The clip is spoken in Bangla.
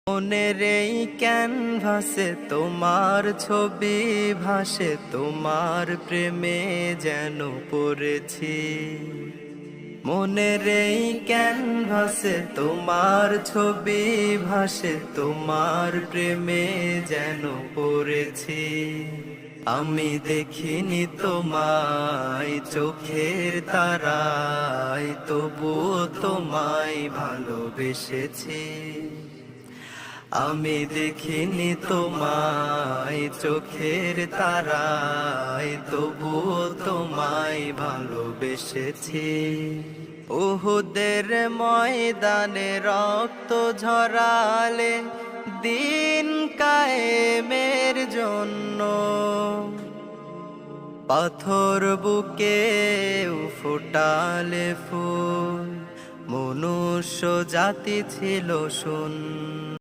মনের এই ক্যানভাসে তোমার ছবি ভাসে, তোমার প্রেমে যেন পড়েছি। মনের এই ক্যানভাসে তোমার ছবি ভাসে, তোমার প্রেমে যেন পড়েছি। আমি দেখিনি তোমায় চোখের তারায়, তবুও তোমায় ভালোবেসেছি। আমি দেখিনি তোমায় চোখের তারায়, তবুও তোমায় ভালোবেসেছি। উহুদের ময়দানে রক্ত ঝরালে দিন কায়েমের জন্য, পাথর বুকে ফুটালে ফুল, মনুষ্য জাতি ছিল শূন্য।